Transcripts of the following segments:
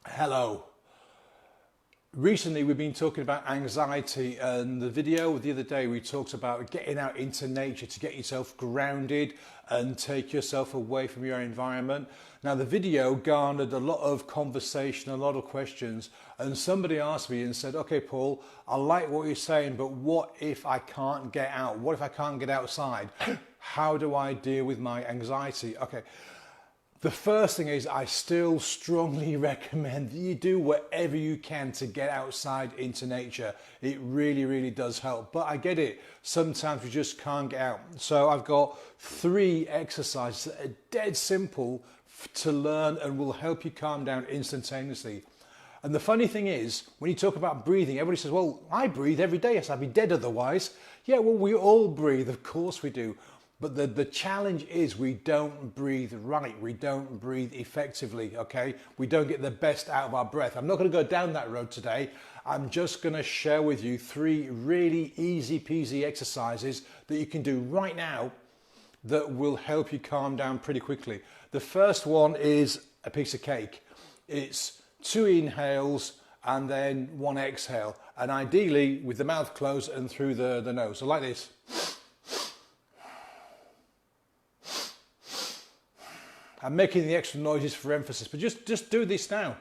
Hello. Recently we've been talking about anxiety, and the video the other day we talked about getting out into nature to get yourself grounded and take yourself away from your environment. Now the video garnered a lot of conversation, a lot of questions, and somebody asked me and said, okay Paul, I like what you're saying, but what if I can't get out? What if I can't get outside? How do I deal with my anxiety? Okay. The first thing is I still strongly recommend that you do whatever you can to get outside into nature. It really, really does help. But I get it. Sometimes we just can't get out. So I've got 3 exercises that are dead simple to learn and will help you calm down instantaneously. And the funny thing is, when you talk about breathing, everybody says, well, I breathe every day. Yes, I'd be dead otherwise. Yeah, well, we all breathe. Of course we do. But the challenge is we don't breathe right. We don't breathe effectively, okay? We don't get the best out of our breath. I'm not going to go down that road today. I'm just going to share with you 3 really easy peasy exercises that you can do right now that will help you calm down pretty quickly. The first one is a piece of cake. It's 2 inhales and then 1 exhale. And ideally with the mouth closed and through the nose. So like this. I'm making the extra noises for emphasis, but just do this now.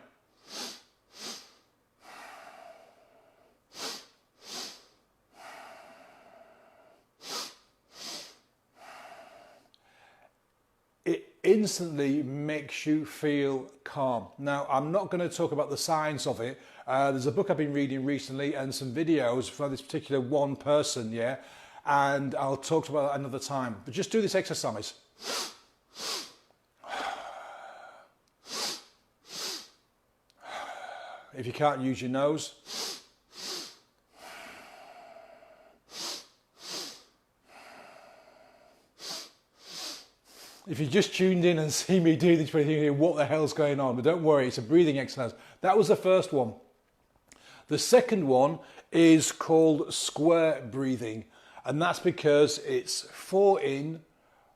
It instantly makes you feel calm. Now, I'm not going to talk about the science of it. There's a book I've been reading recently and some videos from this particular one person, yeah? And I'll talk about that another time. But just do this exercise. If you can't use your nose, if you just tuned in and see me do this, you're thinking, what the hell's going on? But don't worry, it's a breathing exercise. That was the first one. The second one is called square breathing, and that's because it's 4 in,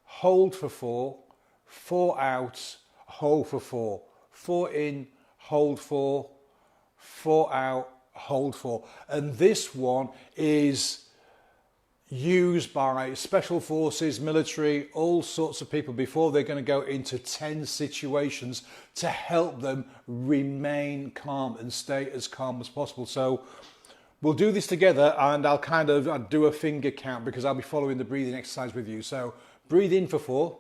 hold for 4, 4 out, hold for 4, 4 in, hold 4, 4 out, hold 4. And this one is used by special forces, military, all sorts of people before they're going to go into tense situations to help them remain calm and stay as calm as possible. So we'll do this together, and I'll do a finger count because I'll be following the breathing exercise with you. So breathe in for 4,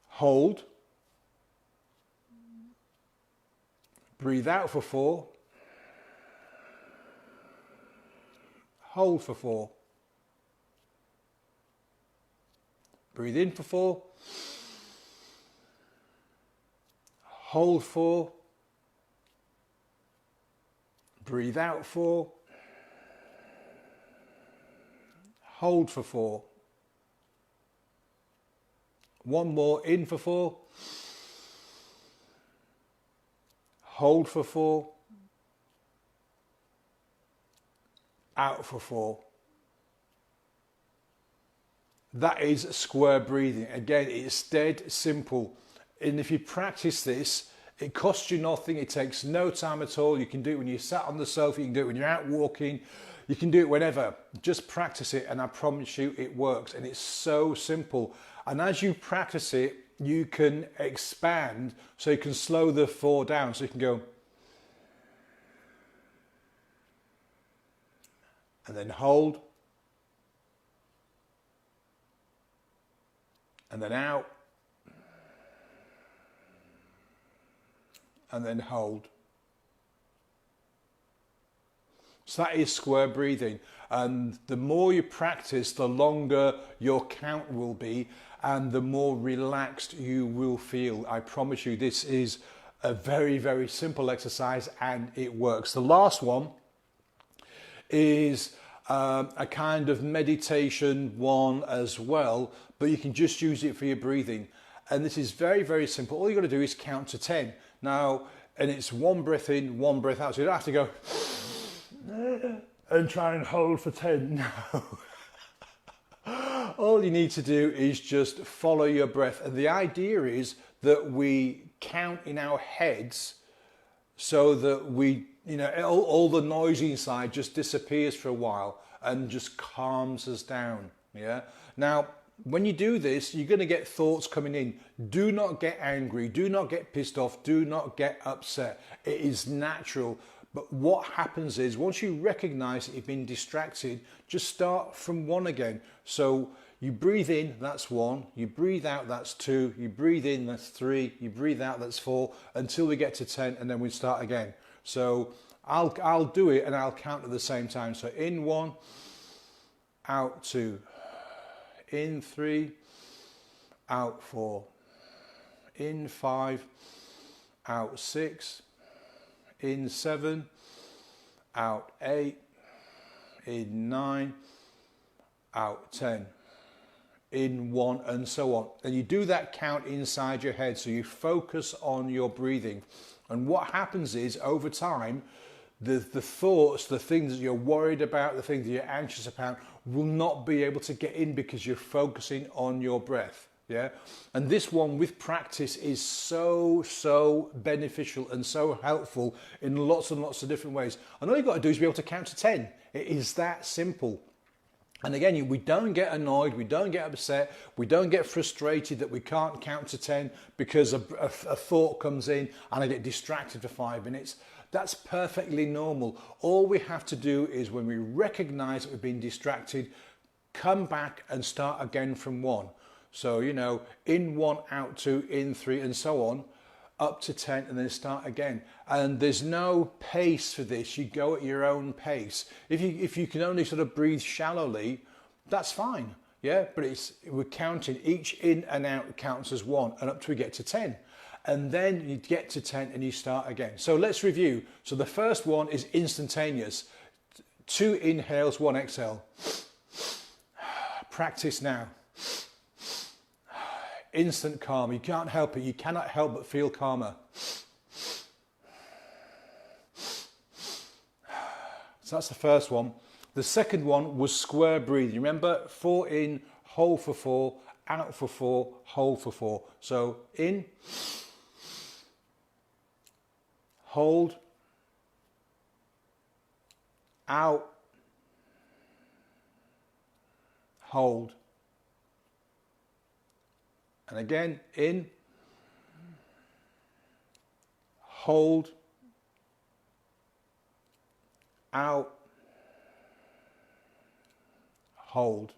hold, breathe out for 4, hold for 4, breathe in for 4, hold 4, breathe out 4, hold for 4. One more, in for 4, hold for 4, out for 4. That is square breathing. Again, it's dead simple. And if you practice this, it costs you nothing. It takes no time at all. You can do it when you're sat on the sofa. You can do it when you're out walking. You can do it whenever. Just practice it, and I promise you it works. And it's so simple. And as you practice it, you can expand, so you can slow the 4 down. So you can go, and then hold, and then out, and then hold. So that is square breathing. And the more you practice, the longer your count will be and the more relaxed you will feel. I promise you, this is a very, very simple exercise and it works. The last one is a kind of meditation one as well, but you can just use it for your breathing. And this is very, very simple. All you got to do is count to 10. Now, and it's 1 breath in, 1 breath out. So you don't have to go and try and hold for 10. No. All you need to do is just follow your breath. And the idea is that we count in our heads so that we, all the noise inside just disappears for a while and just calms us down. Yeah. Now, when you do this, you're going to get thoughts coming in. Do not get angry. Do not get pissed off. Do not get upset. It is natural. But what happens is once you recognize that you've been distracted, just start from 1 again. So you breathe in, that's 1. You breathe out, that's 2. You breathe in, that's 3. You breathe out, that's 4, until we get to 10, and then we start again. So I'll do it and I'll count at the same time. So in 1, out 2. In 3, out 4, in 5, out 6, in 7, out 8, in 9, out 10, in 1, and so on. And you do that count inside your head, so you focus on your breathing. And what happens is, over time, the thoughts, the things that you're worried about, the things that you're anxious about, will not be able to get in because you're focusing on your breath. Yeah. And this one with practice is so beneficial and so helpful in lots and lots of different ways. And all you've got to do is be able to count to 10. It is that simple. And again, we don't get annoyed, we don't get upset, we don't get frustrated that we can't count to 10 because a thought comes in and I get distracted for 5 minutes. That's perfectly normal. All we have to do is, when we recognize that we've been distracted, come back and start again from 1. So, in 1, out 2, in 3, and so on, up to 10, and then start again. And there's no pace for this. You go at your own pace. If you can only sort of breathe shallowly, that's fine. Yeah, but we're counting. Each in and out counts as 1, and up till we get to 10. And then you get to 10 and you start again. So let's review. So the first one is instantaneous. 2 inhales, 1 exhale. Practice now. Instant calm. You can't help it. You cannot help but feel calmer. So that's the first one. The second one was square breathing. Remember, 4 in, hold for 4, out for 4, hold for 4. So in, hold, out, hold. And again, in, hold, out, hold.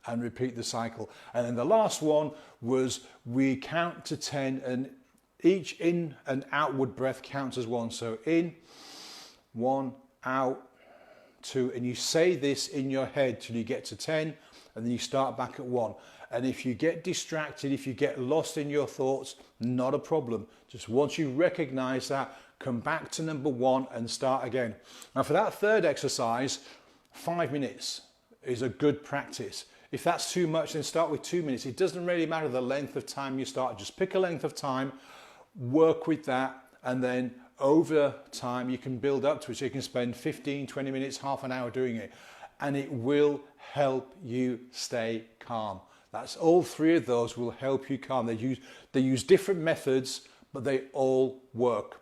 And repeat the cycle. And then the last one was we count to 10, and each in and outward breath counts as 1. So in, 1, out, 2. And you say this in your head till you get to 10, and then you start back at 1. And if you get distracted, if you get lost in your thoughts, not a problem. Just once you recognize that, come back to number 1 and start again. Now for that third exercise, 5 minutes is a good practice. If that's too much, then start with 2 minutes. It doesn't really matter the length of time you start. Just pick a length of time, work with that, and then over time you can build up to it. So you can spend 15, 20 minutes, half an hour doing it, and it will help you stay calm. That's all 3 of those will help you calm. They use different methods, but they all work.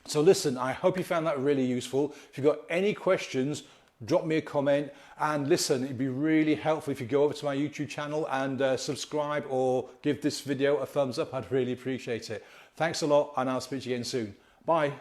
So listen, I hope you found that really useful. If you've got any questions, drop me a comment, and listen, it'd be really helpful if you go over to my YouTube channel and subscribe or give this video a thumbs up. I'd really appreciate it. Thanks a lot, and I'll speak to you again soon. Bye.